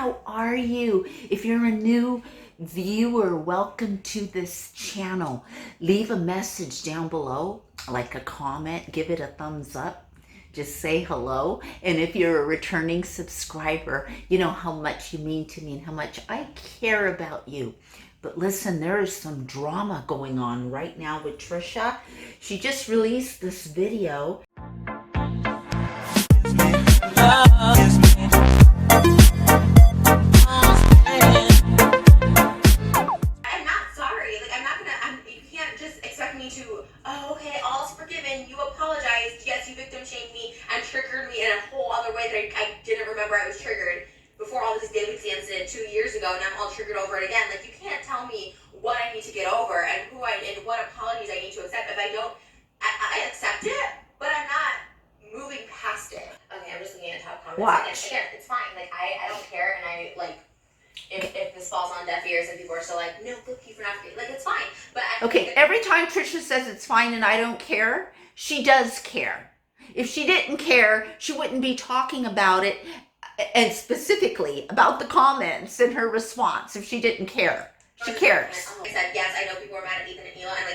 how are you? If you're a new viewer, welcome to this channel. Leave a message down below, like a comment, give it a thumbs up. Just say hello. And if you're a returning subscriber, you know how much you mean to me and how much I care about you. But listen, there is some drama going on right now with Trisha. She just released this video. All's forgiven, you apologized, yes, you victim shamed me and triggered me in a whole other way that I didn't remember I was triggered before all this daily incident 2 years ago, and I'm all triggered over it again. Like, you can't tell me what I need to get over and what apologies I need to accept. If I don't, I accept it, but I'm not moving past it. Okay, I'm just looking at top comments. Watch. Again, it's fine. Like, I don't care, and if this falls on deaf ears and people are still like, no, fuck you for not forgetting, like, it's fine. But okay, every time Trisha says it's fine and I don't care, she does care. If she didn't care, she wouldn't be talking about it, and specifically about the comments and her response. If she didn't care, she cares. I said, yes, I know people were mad at Ethan and Hila, and I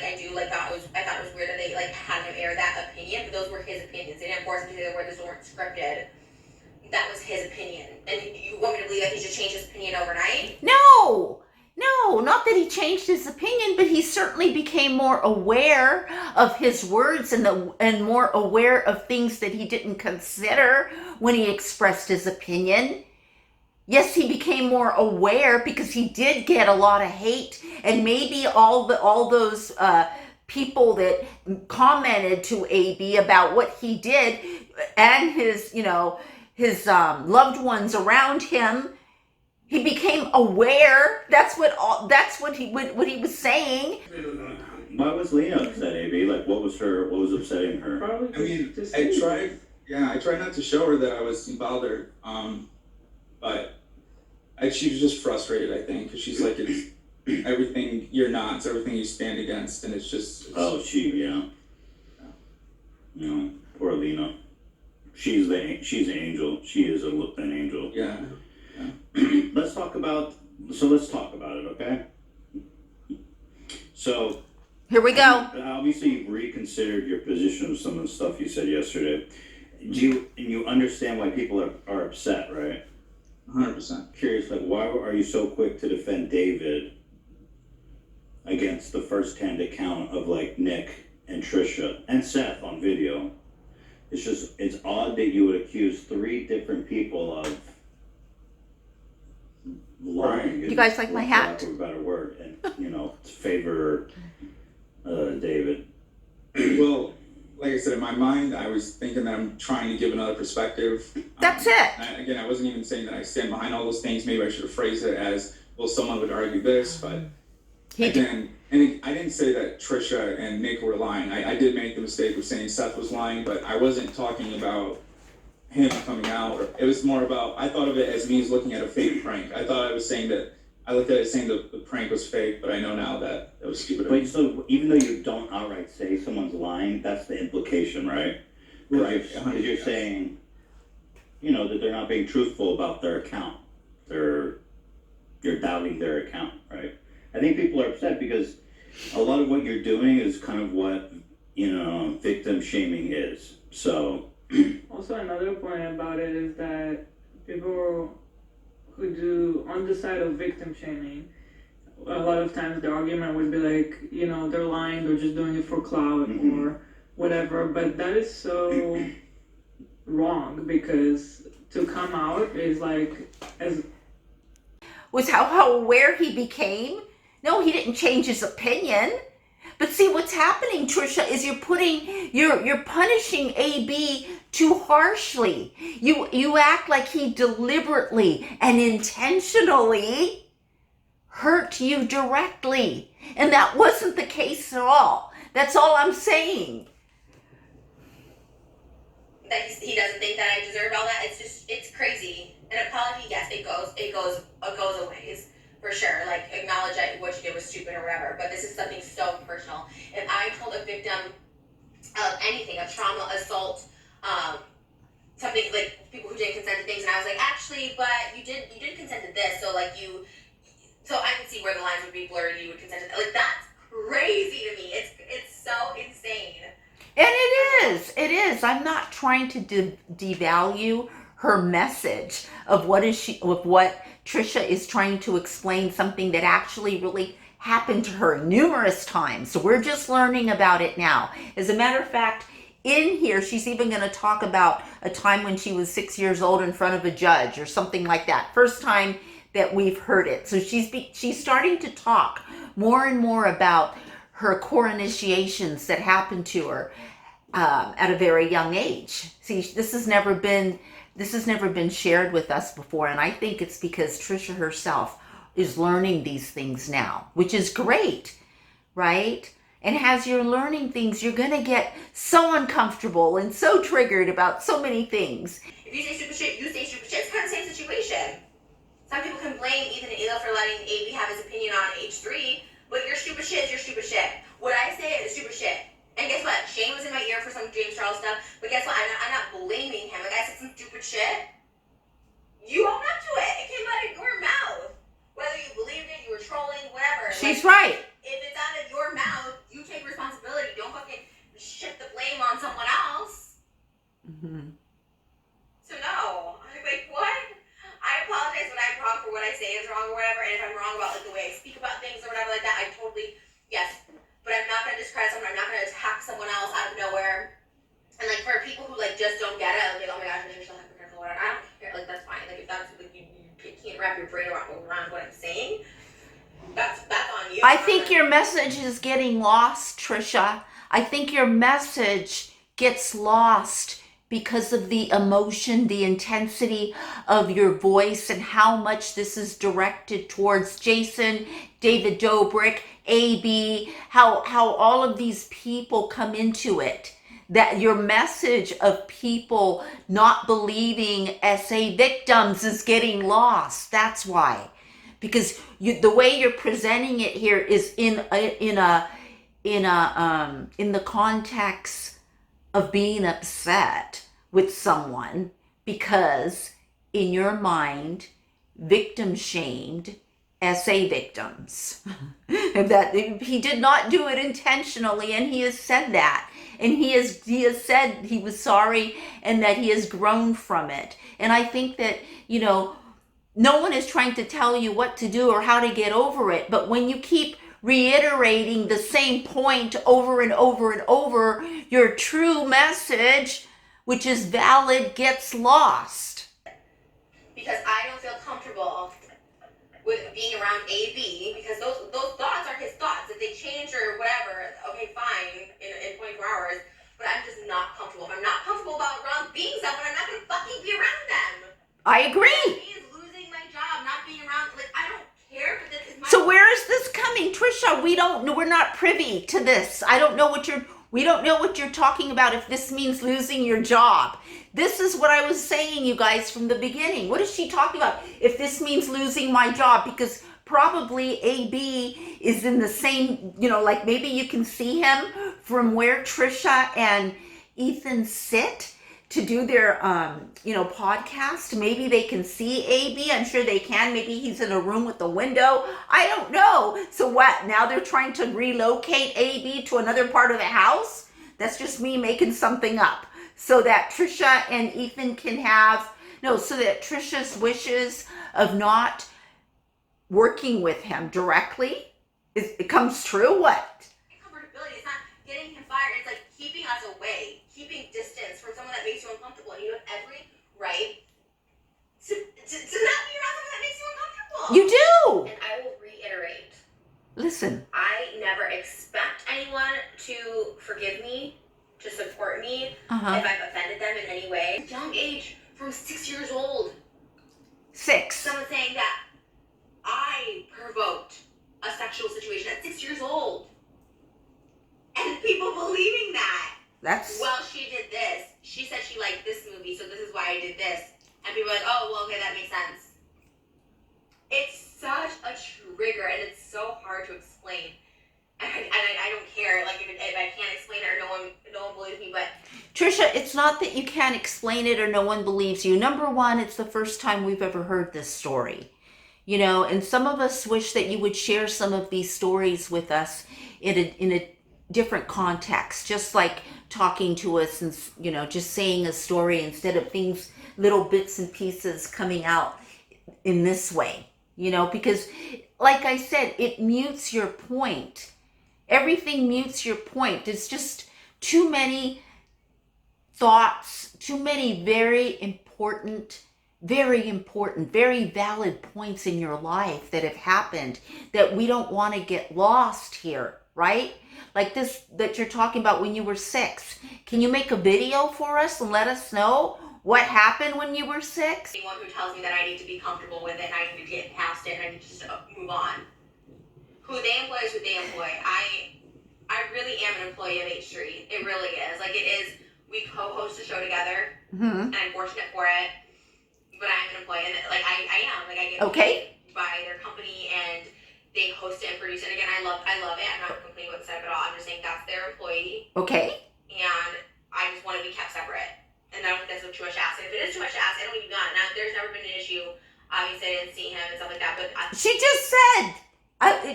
thought it was weird that they had him air that opinion, but those were his opinions. They didn't force him to say the word. Those weren't scripted. That was his opinion. And you want me to believe that he just changed his opinion overnight? No, not that he changed his opinion, but he certainly became more aware of his words and more aware of things that he didn't consider when he expressed his opinion. Yes, he became more aware because he did get a lot of hate, and maybe all those people that commented to AB about what he did and his loved ones around him, he became aware. That's what he was saying. Why was Lena upset, AB? Like, what was upsetting her? Probably. I mean, I tried not to show her that I was bothered. But she was just frustrated, I think, because she's like, it's everything you're not, it's everything you stand against, and it's just. Yeah. Poor Lena. She's an angel. She is an angel. Yeah. Let's talk about it, okay? So Here we go. Obviously, you've reconsidered your position of some of the stuff you said yesterday. You understand why people are upset, right? 100%. Curious, like, why are you so quick to defend David against the first-hand account of, like, Nick and Trisha and Seth on video? It's odd that you would accuse 3 different people of lying. You guys like my hat? For lack of a better word, and favor David. Well, like I said, in my mind, I was thinking that I'm trying to give another perspective. That's it. Again, I wasn't even saying that I stand behind all those things. Maybe I should have phrased it as, well, someone would argue this, but I didn't say that Trisha and Nick were lying. I did make the mistake of saying Seth was lying, but I wasn't talking about him coming out. It was more about, I thought of it as me looking at a fake prank. I looked at it saying the prank was fake, but I know now that it was stupid. Wait, so even though you don't outright say someone's lying, that's the implication, right? Right. Because you're saying, that they're not being truthful about their account. You're doubting their account, right? I think people are upset because a lot of what you're doing is kind of what, victim shaming is. So. Also, another point about it is that people who do on the side of victim shaming, a lot of times the argument would be like, they're lying, they're just doing it for clout or whatever. But that is so wrong, because to come out is like Was how aware he became. No, he didn't change his opinion. But see, what's happening, Trisha, is you're punishing AB too harshly. You act like he deliberately and intentionally hurt you directly. And that wasn't the case at all. That's all I'm saying. That he doesn't think that I deserve all that. It's crazy. An apology, yes, it goes a ways. For sure, like, acknowledge that what you did was stupid or whatever, but this is something so personal. If I told a victim of anything, of trauma, assault, something like people who didn't consent to things, and I was like, actually, but you did consent to this, so like you, so I can see where the lines would be blurred. You would consent to that. Like that's crazy to me. It's so insane. And it is. I'm not trying to devalue her message of what Trisha is trying to explain, something that actually really happened to her numerous times. So we're just learning about it now. As a matter of fact, in here, she's even going to talk about a time when she was 6 years old in front of a judge or something like that. First time that we've heard it. So she's starting to talk more and more about her core initiations that happened to her at a very young age. See, this has never been shared with us before, and I think it's because Trisha herself is learning these things now, which is great, right? And as you're learning things, you're gonna get so uncomfortable and so triggered about so many things. If you say stupid shit, you say stupid shit. It's kind of the same situation. Some people can blame Ethan and Ela for letting AB have his opinion on H3, but your stupid shit is your stupid shit. What I say is stupid shit. And guess what? Shane was in my ear for some James Charles stuff, but guess what? I'm not blaming him. Like, I said some stupid shit. You own up to it. It came out of your mouth. Whether you believed it, you were trolling, whatever. She's like, right. If it's out of your mouth, you take responsibility. Don't fucking shift the blame on someone else. Mm-hmm. So no. I'm like, what? I apologize when I'm wrong for what I say is wrong or whatever, and if I'm wrong about like the way I speak about things or whatever like that, I totally, yes. But I'm not gonna discredit someone. I'm not gonna attack someone else out of nowhere. And like for people who like just don't get it, like, oh my gosh, you're so hypocritical. I don't care. Like that's fine. Like if that's like you can't wrap your brain around what I'm saying, that's on you. I think your message is getting lost, Trisha. I think your message gets lost because of the emotion, the intensity of your voice, and how much this is directed towards Jason, David Dobrik, AB, how all of these people come into it. That your message of people not believing SA victims is getting lost. That's why. Because the way you're presenting it here is in the context of being upset with someone because in your mind, victim shamed SA victims. That he did not do it intentionally, and he has said that. And he has said he was sorry and that he has grown from it. And I think that, no one is trying to tell you what to do or how to get over it. But when you keep reiterating the same point over and over and over, your true message, which is valid, gets lost. Because I don't feel comfortable with being around AB, because those thoughts are his thoughts. If they change or whatever, okay, fine, in 24 hours. But I'm just not comfortable. If I'm not comfortable around being someone, I'm not going to fucking be around them. I agree. Me is losing my job, not being around, like, I don't care, but this is my... So where is this coming? Trisha, we're not privy to this. We don't know what you're talking about, if this means losing your job. This is what I was saying, you guys, from the beginning. What is she talking about? If this means losing my job, because probably AB is in the same, like maybe you can see him from where Trisha and Ethan sit to do their, podcast. Maybe they can see AB. I'm sure they can. Maybe he's in a room with a window. I don't know. So what? Now they're trying to relocate AB to another part of the house? That's just me making something up. So that Trisha and Ethan can so that Trisha's wishes of not working with him directly, it comes true? What? Comfortability. It's not getting him fired. It's like keeping us away, keeping distance from someone that makes you uncomfortable. And you have every right to not be around someone that makes you uncomfortable. You do. And I will reiterate. Listen. I never expect anyone to forgive me, to support me, if I've offended them in any way. Young age, from 6 years old. 6. Someone saying that I provoked a sexual situation at 6 years old. And people believing that. Well, she did this. She said she liked this movie, so this is why I did this. And people are like, oh, well, okay, that makes sense. It's such a trigger, and it's so hard to explain. And I don't care, like, if I can't explain it or no one believes me, but... Trisha, it's not that you can't explain it or no one believes you. Number one, it's the first time we've ever heard this story. And some of us wish that you would share some of these stories with us in a different context, just like talking to us and, just saying a story instead of things, little bits and pieces coming out in this way, because like I said, it mutes your point. Everything mutes your point. It's just too many thoughts, too many very important, very valid points in your life that have happened that we don't want to get lost here, right? Like this that you're talking about when you were 6. Can you make a video for us and let us know what happened when you were 6? Anyone who tells me that I need to be comfortable with it and I need to get past it and I need to just move on. Who they employ is who they employ. I really am an employee of H3. It really is. Like, it is, we co-host a show together, and I'm fortunate for it, but I'm an employee, and like, I am. Like, I get paid by their company, and they host it and produce it. Again, I love it. I'm not complaining about the setup at all. I'm just saying that's their employee. Okay. And I just want to be kept separate. And I don't think that's too much to ask. And if it is too much to ask, I don't need none. Now, there's never been an issue. Obviously, I didn't see him and stuff like that, but She just said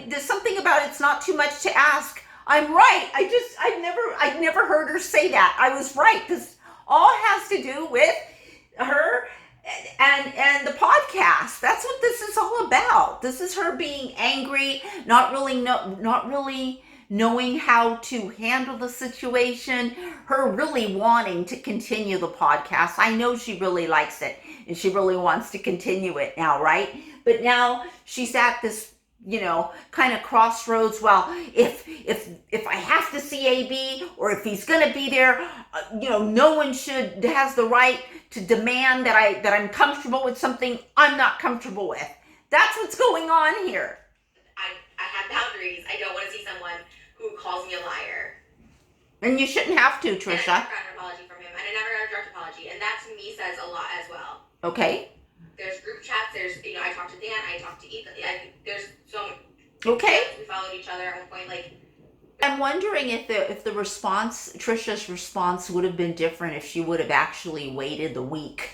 there's something about it's not too much to ask. I'm right. I've never heard her say that. I was right. This all has to do with her and the podcast. That's what this is all about. This is her being angry, not really knowing how to handle the situation, her really wanting to continue the podcast. I know she really likes it and she really wants to continue it now, right? But now she's at this, kind of crossroads. Well, if I have to see AB, or if he's going to be there, no one has the right to demand that I'm comfortable with something I'm not comfortable with. That's what's going on here. I have boundaries. I don't want to see someone who calls me a liar. And you shouldn't have to, Trisha. And I never got an apology from him, and I never got a direct apology, and that to me says a lot as well. Okay. There's group chats. There's, I talked to Dan. I talked to Ethan. There's so many. Okay. We followed each other at one point. Like, I'm wondering if the response, Trisha's response, would have been different if she would have actually waited the week.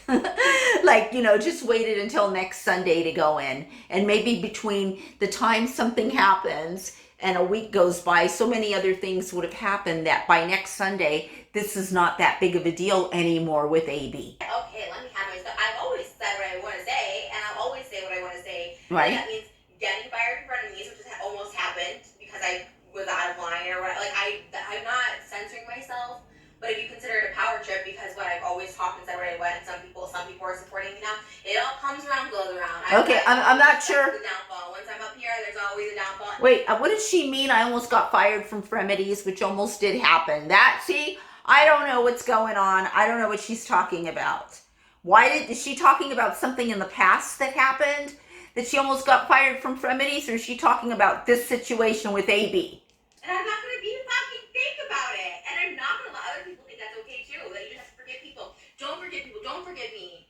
Like, just waited until next Sunday to go in. And maybe between the time something happens and a week goes by, so many other things would have happened that by next Sunday, this is not that big of a deal anymore with AB. okay, let me have my stuff. I've always said what I want to say, and I'll always say what I want to say. Right. And that means getting fired in front of me, which almost happened because I was out of line or whatever. Like, I'm not censoring myself, but if you consider it a power trip, because what I've always talked and said where I went, and some people are supporting me now. It all comes around, goes around. Okay, I'm not sure. The downfall. Once I'm up here, there's always a downfall. Wait, what did she mean? I almost got fired from Fremedies, which almost did happen. I don't know what's going on. I don't know what she's talking about. Is she talking about something in the past that happened? That she almost got fired from Fremedies, or is she talking about this situation with AB? And I'm not going to be fucking fake about it. And I'm not going to let other people think that's okay too. That you just have to forgive people. Don't forgive people. Don't forgive me.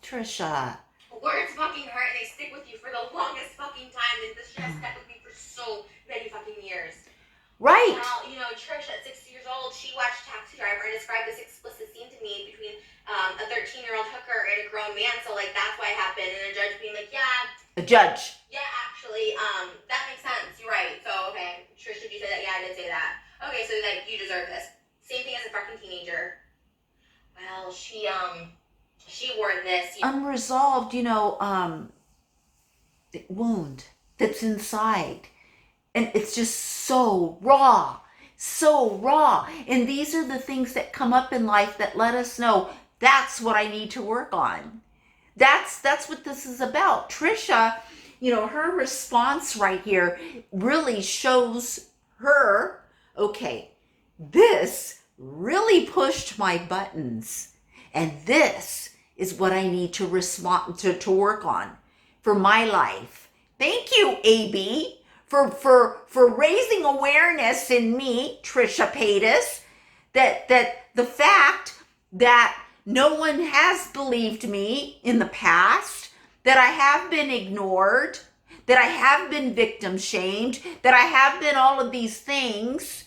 Trisha. Words fucking hurt and they stick with you for the longest fucking time. And this shit has stuck with me for so many fucking years. Right. Now, Trisha at 60 years old, she watched Taxi Driver and described this explicit scene to me between a 13-year-old hooker and a grown man. So, like, that's why it happened. And a judge being like, yeah. A judge. Yeah, actually, that makes sense. You're right. So, okay. Trisha, did you say that? Yeah, I did say that. Okay, so, like, you deserve this. Same thing as a fucking teenager. Well, she wore this. Unresolved, wound that's inside. And it's just so raw. And these are the things that come up in life that let us know that's what I need to work on. That's what this is about. Trisha, her response right here really shows her, okay, this really pushed my buttons. And this is what I need to respond to work on for my life. Thank you, AB. For raising awareness in me, Trisha Paytas, that the fact that no one has believed me in the past, that I have been ignored, that I have been victim shamed, that I have been all of these things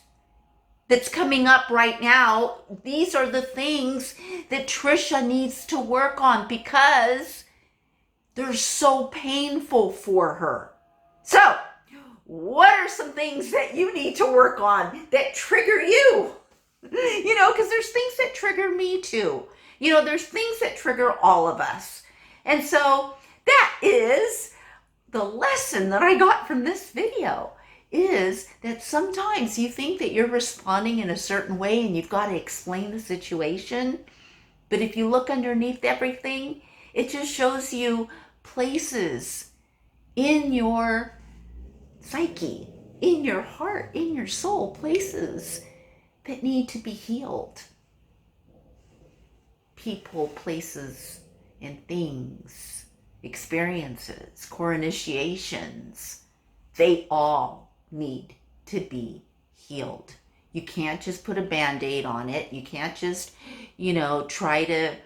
that's coming up right now. These are the things that Trisha needs to work on, because They're so painful for her. So, what are some things that you need to work on that trigger you? Because there's things that trigger me too. There's things that trigger all of us. And so that is the lesson that I got from this video, is that sometimes you think that you're responding in a certain way and you've got to explain the situation. But if you look underneath everything, it just shows you places in your psyche, in your heart, in your soul, places that need to be healed. People, places, and things, experiences, core initiations, they all need to be healed. You can't just put a Band-Aid on it. You can't just, try to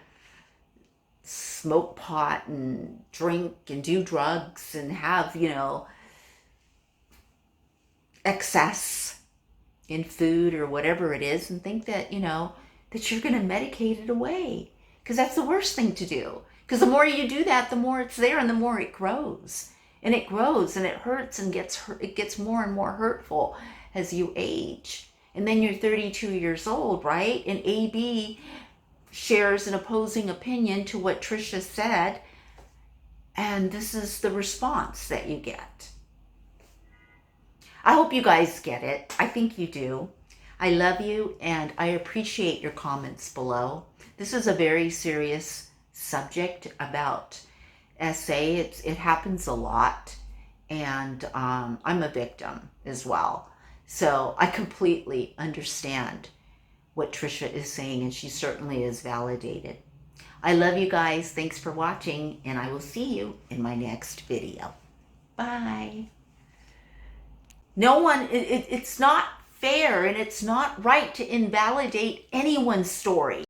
smoke pot and drink and do drugs and have, excess in food or whatever it is and think that, that you're going to medicate it away. Because that's the worst thing to do. Because the more you do that, the more it's there and the more it grows. And it grows and it hurts and it gets more and more hurtful as you age. And then you're 32 years old, right? And AB shares an opposing opinion to what Trisha said. And this is the response that you get. I hope you guys get it. I think you do. I love you and I appreciate your comments below. This is a very serious subject about SA. It happens a lot, and I'm a victim as well. So I completely understand what Trisha is saying, and she certainly is validated. I love you guys. Thanks for watching, and I will see you in my next video. Bye. It's not fair and it's not right to invalidate anyone's story.